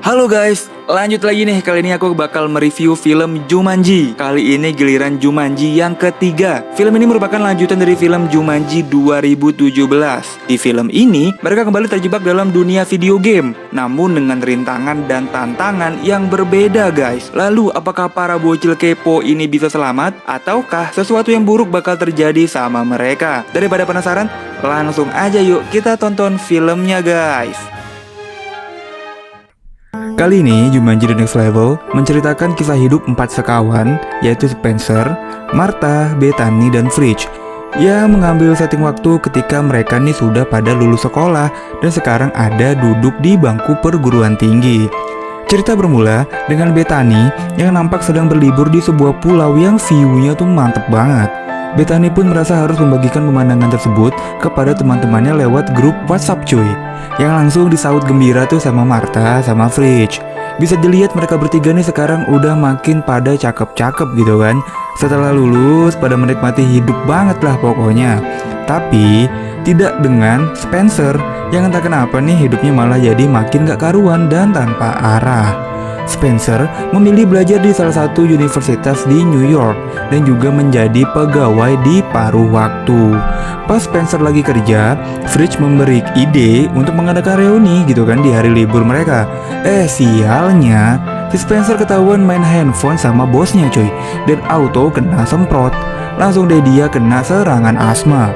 Halo guys, lanjut lagi nih. Kali ini aku bakal mereview film Jumanji. Kali ini giliran Jumanji yang ketiga. Film ini merupakan lanjutan dari film Jumanji 2017. Di film ini, mereka kembali terjebak dalam dunia video game, namun dengan rintangan dan tantangan yang berbeda guys. Lalu, apakah para bocil kepo ini bisa selamat? Ataukah sesuatu yang buruk bakal terjadi sama mereka? Daripada penasaran, langsung aja yuk kita tonton filmnya guys. Kali ini Jumanji The Next Level menceritakan kisah hidup 4 sekawan, yaitu Spencer, Martha, Bethany, dan Fridge, yang mengambil setting waktu ketika mereka nih sudah pada lulus sekolah dan sekarang ada duduk di bangku perguruan tinggi. Cerita bermula dengan Bethany yang nampak sedang berlibur di sebuah pulau yang view-nya tuh mantep banget. Bethany pun merasa harus membagikan pemandangan tersebut kepada teman-temannya lewat grup WhatsApp cuy, yang langsung disaut gembira tuh sama Martha sama Fridge. Bisa dilihat mereka bertiga nih sekarang udah makin pada cakep-cakep gitu kan. Setelah lulus pada menikmati hidup banget lah pokoknya. Tapi tidak dengan Spencer yang entah kenapa nih hidupnya malah jadi makin gak karuan dan tanpa arah. Spencer memilih belajar di salah satu universitas di New York dan juga menjadi pegawai di paruh waktu. Pas Spencer lagi kerja, Fridge memberi ide untuk mengadakan reuni gitu kan di hari libur mereka. Sialnya, si Spencer ketahuan main handphone sama bosnya cuy, dan auto kena semprot. Langsung deh dia kena serangan asma.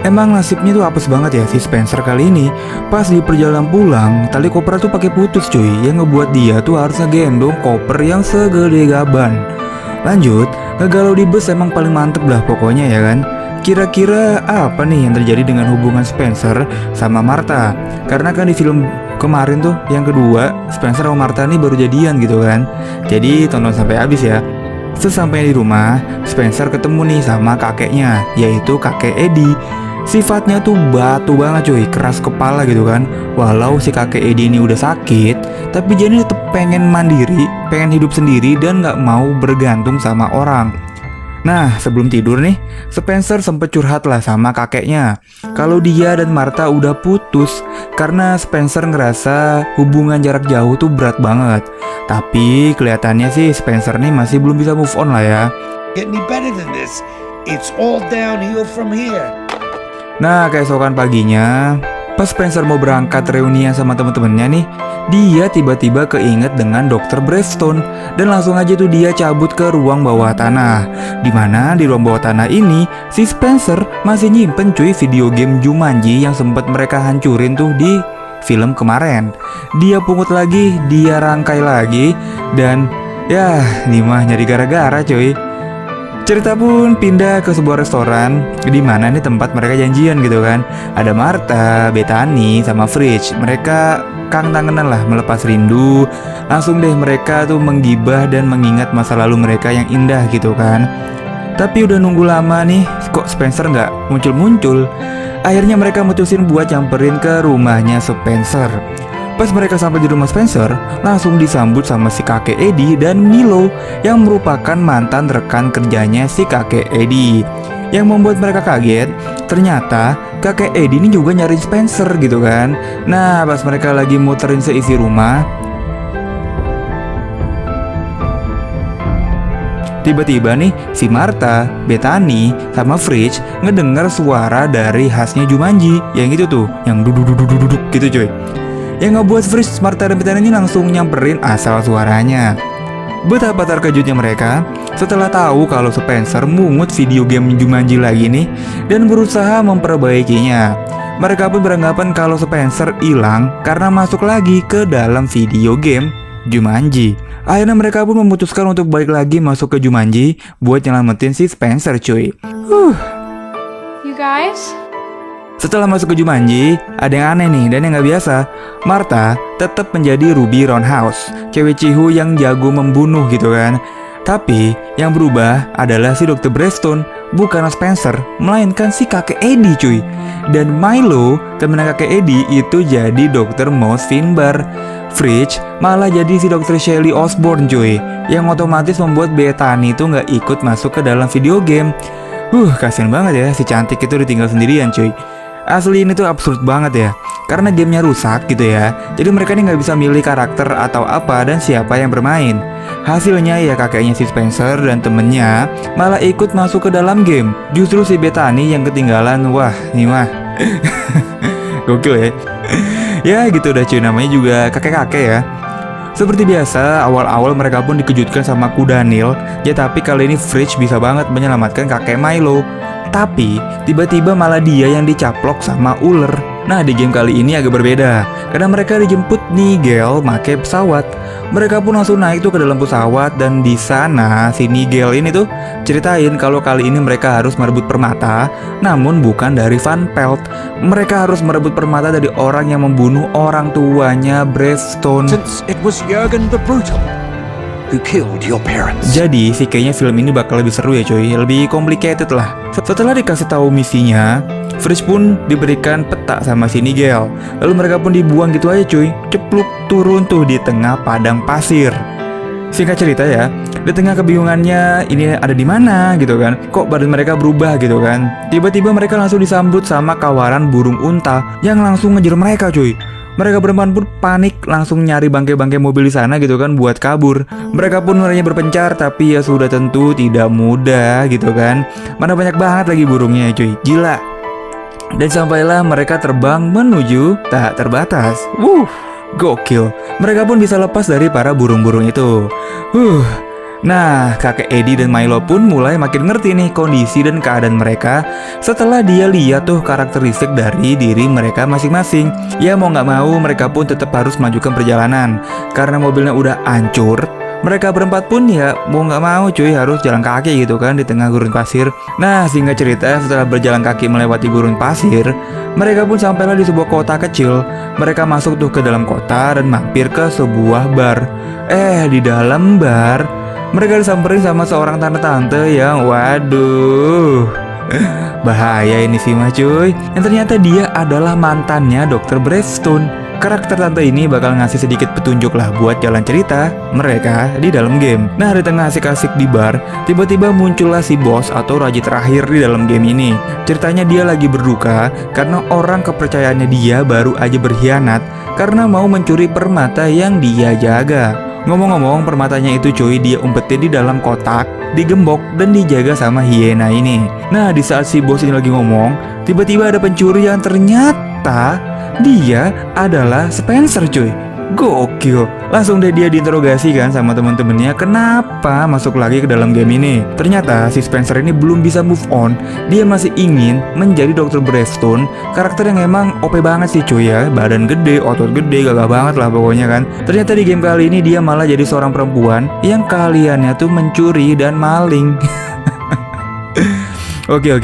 Emang nasibnya tuh apes banget ya si Spencer kali ini. Pas di perjalanan pulang, tali koper tuh pakai putus cuy, yang ngebuat dia tuh harus ngegendong koper yang segede gaban. Lanjut, ngegalau di bus emang paling mantep lah pokoknya ya kan. Kira-kira apa nih yang terjadi dengan hubungan Spencer sama Martha? Karena kan di film kemarin tuh yang kedua, Spencer sama Martha nih baru jadian gitu kan. Jadi tonton sampai habis ya. Sesampainya di rumah, Spencer ketemu nih sama kakeknya, yaitu kakek Eddie. Sifatnya tuh batu banget cuy, keras kepala gitu kan. Walau si kakek Eddie ini udah sakit, tapi dia ini tetep pengen mandiri, pengen hidup sendiri dan gak mau bergantung sama orang. Nah, sebelum tidur nih, Spencer sempet curhat lah sama kakeknya kalau dia dan Martha udah putus karena Spencer ngerasa hubungan jarak jauh tuh berat banget. Tapi kelihatannya sih Spencer nih masih belum bisa move on lah ya. Get any better than this? It's all downhill from here. Nah, keesokan paginya, pas Spencer mau berangkat reunian sama temen-temennya nih, dia tiba-tiba keinget dengan Dr. Bravestone dan langsung aja tuh dia cabut ke ruang bawah tanah. Dimana di ruang bawah tanah ini si Spencer masih nyimpen cuy video game Jumanji yang sempat mereka hancurin tuh di film kemarin. Dia pungut lagi, dia rangkai lagi, dan ya ini mah nyari gara-gara cuy. Cerita pun pindah ke sebuah restoran di mana nih tempat mereka janjian gitu kan. Ada Martha, Bethany, sama Fridge. Mereka kangen-kangenan lah melepas rindu. Langsung deh mereka tuh menggibah dan mengingat masa lalu mereka yang indah gitu kan. Tapi udah nunggu lama nih, kok Spencer nggak muncul-muncul. Akhirnya mereka mutusin buat nyamperin ke rumahnya Spencer. Pas mereka sampai di rumah Spencer, langsung disambut sama si kakek Eddie dan Milo yang merupakan mantan rekan kerjanya si kakek Eddie. Yang membuat mereka kaget, ternyata kakek Eddie ini juga nyari Spencer gitu kan. Nah, pas mereka lagi muterin seisi rumah, tiba-tiba nih si Martha, Bethany, sama Fridge ngedengar suara dari khasnya Jumanji. Yang itu tuh, yang duduk gitu cuy. Yang ngebuat Fridge, Martha, dan Bethany ini langsung nyamperin asal suaranya. Betapa terkejutnya mereka setelah tahu kalau Spencer mungut video game Jumanji lagi nih dan berusaha memperbaikinya. Mereka pun beranggapan kalau Spencer hilang karena masuk lagi ke dalam video game Jumanji. Akhirnya mereka pun memutuskan untuk balik lagi masuk ke Jumanji buat nyelamatin si Spencer cuy. You guys? Setelah masuk ke Jumanji, ada yang aneh nih dan yang gak biasa. Martha tetap menjadi Ruby Roundhouse, cewek cihu yang jago membunuh gitu kan. Tapi yang berubah adalah si Dr. Bravestone, bukan Spencer, melainkan si kakek Eddie cuy. Dan Milo, temen kakek Eddie, itu jadi Dr. Mouse Finbar. Fridge malah jadi si Dr. Shelley Osborne cuy, yang otomatis membuat Bethany itu gak ikut masuk ke dalam video game. Kasian banget ya si cantik itu ditinggal sendirian cuy. Asli ini tuh absurd banget ya. karena gamenya rusak gitu ya. Jadi mereka ini nggak bisa milih karakter atau apa dan siapa yang bermain. Hasilnya ya kakeknya si Spencer dan temennya malah ikut masuk ke dalam game. Justru si Bethany yang ketinggalan. Wah, ini mah gokil ya. Ya gitu dah cuy, namanya juga kakek-kakek ya. Seperti biasa, awal-awal mereka pun dikejutkan sama Ku Daniel. Ya tapi kali ini Fridge bisa banget menyelamatkan kakek Milo. Tapi tiba-tiba malah dia yang dicaplok sama ular. Nah di game kali ini agak berbeda, karena mereka dijemput Nigel pakai pesawat. Mereka pun langsung naik tuh ke dalam pesawat, dan di sana si Nigel ini tuh ceritain kalau kali ini mereka harus merebut permata, namun bukan dari Van Pelt. Mereka harus merebut permata dari orang yang membunuh orang tuanya Bravestone. Since it was Jurgen the Brutal who killed your parents. Jadi sih kayaknya film ini bakal lebih seru ya coy, lebih complicated lah. Setelah dikasih tahu misinya, Fridge pun diberikan peta sama si Nigel. Lalu mereka pun dibuang gitu aja cuy, cepluk turun tuh di tengah padang pasir. Singkat cerita ya, di tengah kebingungannya ini ada di mana gitu kan, kok badan mereka berubah gitu kan. Tiba-tiba mereka langsung disambut sama kawanan burung unta yang langsung ngejar mereka cuy. Mereka berempat pun panik, langsung nyari bangkai-bangkai mobil di sana gitu kan buat kabur. Mereka pun mulainya berpencar, tapi ya sudah tentu tidak mudah gitu kan. Mana banyak banget lagi burungnya cuy, gila. Dan sampailah mereka terbang menuju tak terbatas. Gokil. Mereka pun bisa lepas dari para burung-burung itu. Nah, kakek Eddie dan Milo pun mulai makin ngerti nih kondisi dan keadaan mereka setelah dia lihat tuh karakteristik dari diri mereka masing-masing. Ya mau nggak mau mereka pun tetap harus melanjutkan perjalanan karena mobilnya udah hancur. Mereka berempat pun ya mau nggak mau cuy harus jalan kaki gitu kan di tengah gurun pasir. Nah singkat cerita, setelah berjalan kaki melewati gurun pasir, mereka pun sampailah di sebuah kota kecil. Mereka masuk tuh ke dalam kota dan mampir ke sebuah bar. Di dalam bar mereka disamperin sama seorang tante-tante yang waduh, bahaya ini sih mah cuy. Yang ternyata dia adalah mantannya Dr. Bravestone. Karakter tante ini bakal ngasih sedikit petunjuk lah buat jalan cerita mereka di dalam game. Nah di tengah asik-asik di bar, tiba-tiba muncullah si bos atau raja terakhir di dalam game ini. Ceritanya dia lagi berduka karena orang kepercayaannya dia baru aja berkhianat karena mau mencuri permata yang dia jaga. Ngomong-ngomong, permatanya itu cuy dia umpetin di dalam kotak, digembok dan dijaga sama hiena ini. Nah di saat si bos ini lagi ngomong, tiba-tiba ada pencuri yang ternyata dia adalah Spencer cuy. Gokil. Langsung deh dia diinterogasi kan sama temen-temennya, kenapa masuk lagi ke dalam game ini. Ternyata si Spencer ini belum bisa move on. Dia masih ingin menjadi Dr. Bravestone, karakter yang emang OP banget sih cuy ya. Badan gede, otot gede, gagah banget lah pokoknya kan. Ternyata di game kali ini dia malah jadi seorang perempuan yang kaliannya tuh mencuri dan maling. Oke.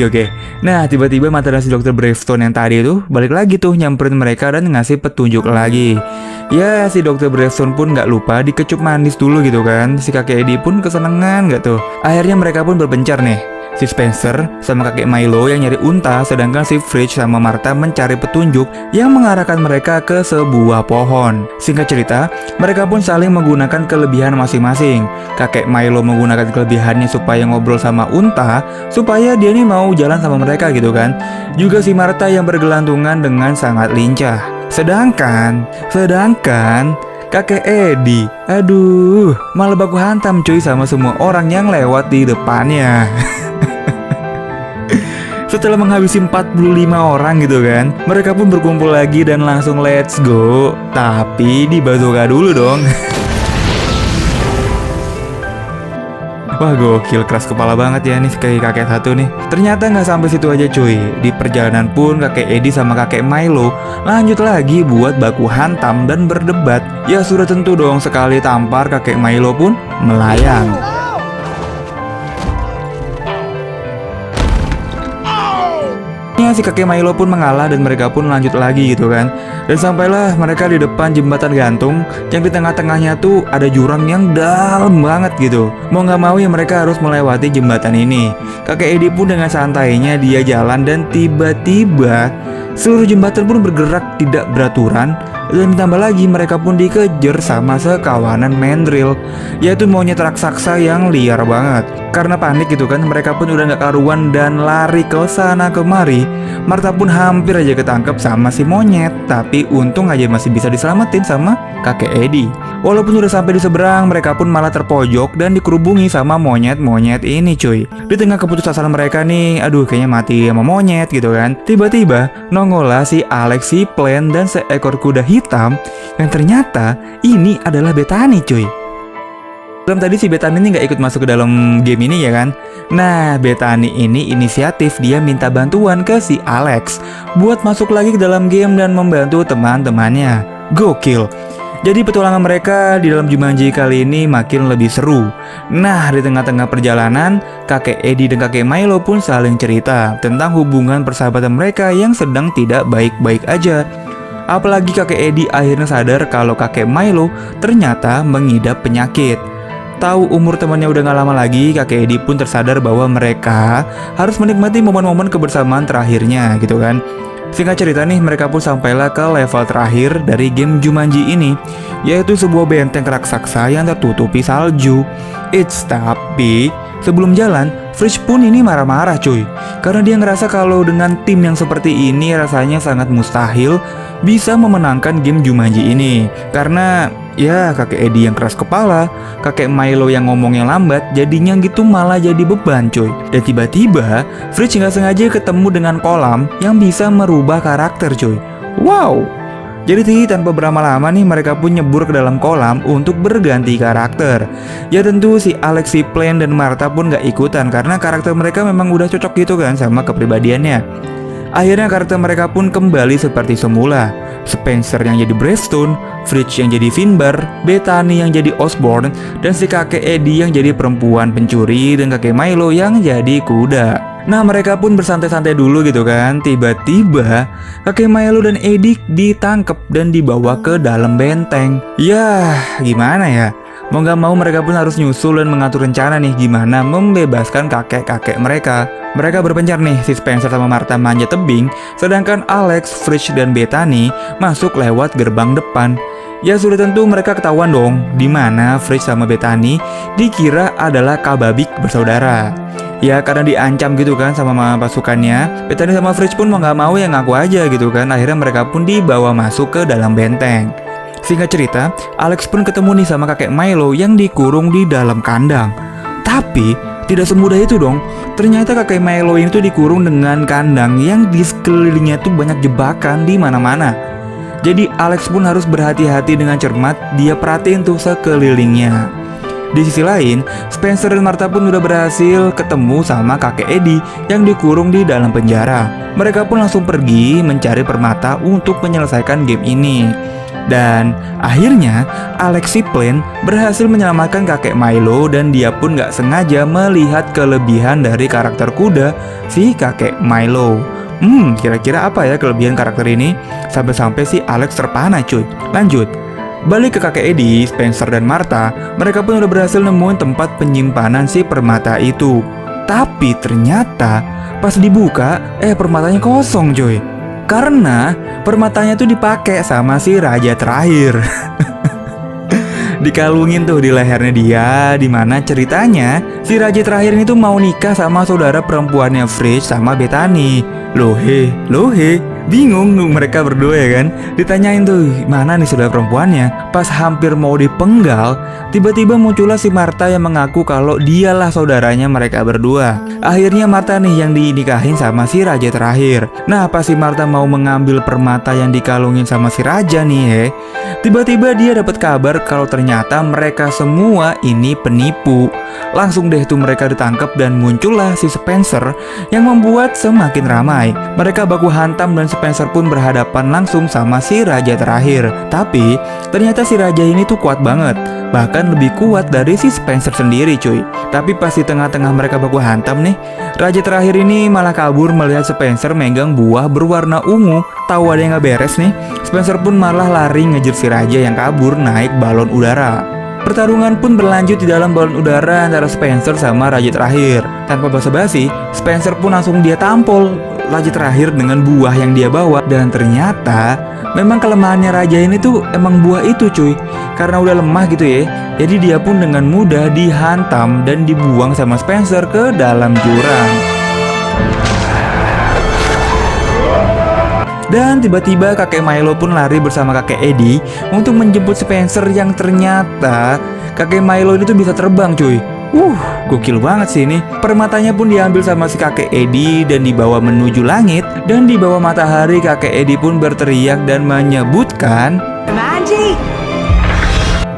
Nah tiba-tiba mantan si Dr. Bravestone yang tadi tuh balik lagi tuh nyamperin mereka dan ngasih petunjuk lagi. Ya si Dr. Bravestone pun gak lupa dikecup manis dulu gitu kan. Si kakek Eddie pun kesenengan gak tuh. Akhirnya mereka pun berpencar nih. Si Spencer sama kakek Milo yang nyari unta, sedangkan si Fridge sama Martha mencari petunjuk yang mengarahkan mereka ke sebuah pohon. Singkat cerita, mereka pun saling menggunakan kelebihan masing-masing. Kakek Milo menggunakan kelebihannya supaya ngobrol sama unta, supaya dia nih mau jalan sama mereka gitu kan. Juga si Martha yang bergelantungan dengan sangat lincah. Sedangkan kakek Eddie, aduh, malah baku hantam cuy sama semua orang yang lewat di depannya. Setelah menghabisi 45 orang gitu kan, mereka pun berkumpul lagi dan langsung let's go. Tapi di bazooka dulu dong. Wah gokil, keras kepala banget ya nih kayak kakek satu nih. Ternyata nggak sampai situ aja cuy. Di perjalanan pun kakek Eddie sama kakek Milo lanjut lagi buat baku hantam dan berdebat. Ya sudah tentu dong, sekali tampar kakek Milo pun melayang. Si kakek Milo pun mengalah dan mereka pun lanjut lagi gitu kan. Dan sampailah mereka di depan jembatan gantung yang di tengah-tengahnya tuh ada jurang yang dalam banget gitu. Mau nggak mau ya mereka harus melewati jembatan ini. Kakek Eddie pun dengan santainya dia jalan dan tiba-tiba seluruh jembatan pun bergerak tidak beraturan Dan ditambah lagi mereka pun dikejar sama sekawanan mandrill, yaitu monyet raksasa yang liar banget. Karena panik gitu kan, mereka pun udah gak karuan dan lari ke sana kemari. Martha pun hampir aja ketangkep sama si monyet, tapi untung aja masih bisa diselamatin sama kakek Eddie. Walaupun udah sampai di seberang, mereka pun malah terpojok dan dikerubungi sama monyet-monyet ini cuy. Di tengah keputusasaan mereka nih, aduh kayaknya mati sama monyet gitu kan. Tiba-tiba nongollah si Alex, si Plan, dan seekor kuda hitam yang ternyata ini adalah Bethany cuy. Dalam tadi si Bethany ini nggak ikut masuk ke dalam game ini ya kan. Nah, Bethany ini inisiatif, dia minta bantuan ke si Alex buat masuk lagi ke dalam game dan membantu teman-temannya. Gokil. Jadi petualangan mereka di dalam Jumanji kali ini makin lebih seru. Nah, di tengah-tengah perjalanan, kakek Eddie dan kakek Milo pun saling cerita tentang hubungan persahabatan mereka yang sedang tidak baik-baik aja. Apalagi kakek Eddie akhirnya sadar kalau kakek Milo ternyata mengidap penyakit. Tahu umur temannya udah gak lama lagi, kakek Eddie pun tersadar bahwa mereka harus menikmati momen-momen kebersamaan terakhirnya gitu kan. Singkat cerita nih, mereka pun sampailah ke level terakhir dari game Jumanji ini, yaitu sebuah benteng raksasa yang tertutupi salju. Tapi sebelum jalan, Fridge pun ini marah-marah cuy, karena dia ngerasa kalau dengan tim yang seperti ini rasanya sangat mustahil bisa memenangkan game Jumanji ini. Karena ya kakek Eddie yang keras kepala, kakek Milo yang ngomongnya lambat, jadinya gitu malah jadi beban cuy. Dan tiba-tiba Fridge nggak sengaja ketemu dengan kolam yang bisa merubah karakter cuy. Wow. Jadi tanpa berlama-lama nih mereka pun nyebur ke dalam kolam untuk berganti karakter. Ya tentu si Alex, si Plan, dan Martha pun gak ikutan karena karakter mereka memang udah cocok gitu kan sama kepribadiannya. Akhirnya karakter mereka pun kembali seperti semula. Spencer yang jadi Bravestone, Fridge yang jadi Finbar, Bethany yang jadi Osborn, dan si kakek Eddie yang jadi perempuan pencuri, dan kakek Milo yang jadi kuda. Nah, mereka pun bersantai-santai dulu gitu kan. Tiba-tiba kakek Milo dan Eddie ditangkap dan dibawa ke dalam benteng. Yah, gimana ya? Mau gak mau mereka pun harus nyusul dan mengatur rencana nih gimana membebaskan kakek-kakek mereka. Mereka berpencar nih, si Spencer sama Martha manjat tebing, sedangkan Alex, Fridge, dan Bethany masuk lewat gerbang depan. Ya sudah tentu mereka ketahuan dong, dimana Fridge sama Bethany dikira adalah kababik bersaudara. Ya karena diancam gitu kan sama pasukannya, Bethany sama Fridge pun mau gak mau ya ngaku aja gitu kan. Akhirnya mereka pun dibawa masuk ke dalam benteng. Singkat cerita, Alex pun ketemu nih sama kakek Milo yang dikurung di dalam kandang. Tapi tidak semudah itu dong. Ternyata kakek Milo ini tuh dikurung dengan kandang yang di sekelilingnya tuh banyak jebakan di mana-mana. Jadi Alex pun harus berhati-hati dengan cermat, dia perhatiin tuh sekelilingnya. Di sisi lain, Spencer dan Martha pun udah berhasil ketemu sama kakek Eddie yang dikurung di dalam penjara. Mereka pun langsung pergi mencari permata untuk menyelesaikan game ini. Dan akhirnya Alex, si Plan, berhasil menyelamatkan kakek Milo dan dia pun gak sengaja melihat kelebihan dari karakter kuda si kakek Milo. Kira-kira apa ya kelebihan karakter ini? Sampai-sampai si Alex terpana cuy. Lanjut. Balik ke kakek Eddie, Spencer, dan Martha, mereka pun udah berhasil nemuin tempat penyimpanan si permata itu. Tapi ternyata pas dibuka, permatanya kosong cuy. Karena permatanya tuh dipakai sama si raja terakhir. Dikalungin tuh di lehernya dia, dimana ceritanya si raja terakhir ini tuh mau nikah sama saudara perempuannya Fridge sama Bethany. Lohe, bingung tuh mereka berdua ya kan. Ditanyain tuh mana nih saudara perempuannya. Pas hampir mau dipenggal, tiba-tiba muncullah si Martha yang mengaku kalau dialah saudaranya mereka berdua. Akhirnya Martha nih yang dinikahin sama si raja terakhir. Nah pas si Martha mau mengambil permata yang dikalungin sama si raja nih tiba-tiba dia dapat kabar kalau ternyata mereka semua ini penipu. Langsung deh tuh mereka ditangkap dan muncullah si Spencer yang membuat semakin ramai. Mereka baku hantam dan Spencer pun berhadapan langsung sama si raja terakhir. Tapi ternyata si raja ini tuh kuat banget, bahkan lebih kuat dari si Spencer sendiri cuy. Tapi pas di tengah-tengah mereka baku hantam nih, raja terakhir ini malah kabur melihat Spencer megang buah berwarna ungu. Tahu ada yang gak beres nih, Spencer pun malah lari ngejar si raja yang kabur naik balon udara. Pertarungan pun berlanjut di dalam balon udara antara Spencer sama raja terakhir. Tanpa basa-basi, Spencer pun langsung dia tampol raja terakhir dengan buah yang dia bawa. Dan ternyata memang kelemahannya raja ini tuh emang buah itu cuy. Karena udah lemah gitu ya, jadi dia pun dengan mudah dihantam dan dibuang sama Spencer ke dalam jurang. Dan tiba-tiba kakek Milo pun lari bersama kakek Eddie untuk menjemput Spencer yang ternyata kakek Milo ini tuh bisa terbang cuy. Gokil banget sih ini. Permatanya pun diambil sama si kakek Eddie dan dibawa menuju langit. Dan di bawah matahari kakek Eddie pun berteriak dan menyebutkan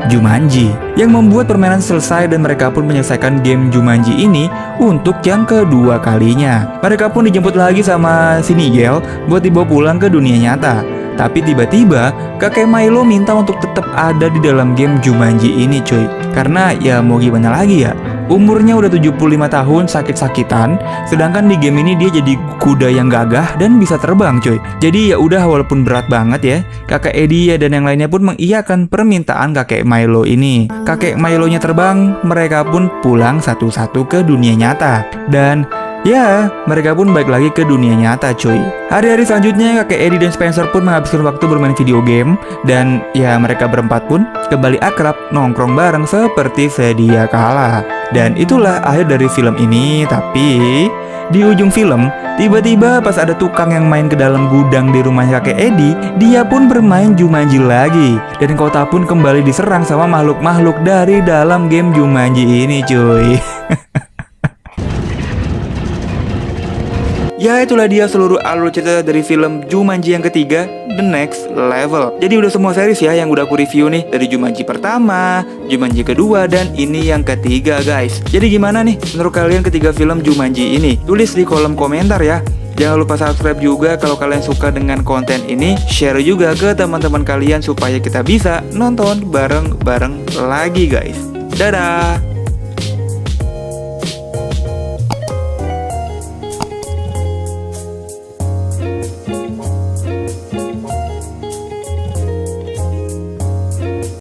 Jumanji, yang membuat permainan selesai dan mereka pun menyelesaikan game Jumanji ini untuk yang kedua kalinya. Mereka pun dijemput lagi sama si Nigel buat dibawa pulang ke dunia nyata. Tapi tiba-tiba kakek Milo minta untuk tetap ada di dalam game Jumanji ini cuy. Karena ya mau gimana lagi ya, umurnya udah 75 tahun sakit-sakitan, sedangkan di game ini dia jadi kuda yang gagah dan bisa terbang cuy. Jadi ya udah, walaupun berat banget ya, kakek Eddie dan yang lainnya pun mengiyakan permintaan kakek Milo ini. Kakek Milonya terbang, mereka pun pulang satu-satu ke dunia nyata. Dan ya, mereka pun balik lagi ke dunia nyata cuy. Hari-hari selanjutnya kakek Eddie dan Spencer pun menghabiskan waktu bermain video game. Dan ya mereka berempat pun kembali akrab nongkrong bareng seperti sedia kala. Dan itulah akhir dari film ini. Tapi di ujung film, tiba-tiba pas ada tukang yang main ke dalam gudang di rumahnya kakek Eddie, dia pun bermain Jumanji lagi. Dan kota pun kembali diserang sama makhluk-makhluk dari dalam game Jumanji ini cuy. Ya, itulah dia seluruh alur cerita dari film Jumanji yang ketiga, The Next Level. Jadi udah semua series ya yang udah aku review nih. Dari Jumanji pertama, Jumanji kedua, dan ini yang ketiga guys. Jadi gimana nih menurut kalian ketiga film Jumanji ini? Tulis di kolom komentar ya. Jangan lupa subscribe juga kalau kalian suka dengan konten ini. Share juga ke teman-teman kalian supaya kita bisa nonton bareng-bareng lagi guys. Dadah!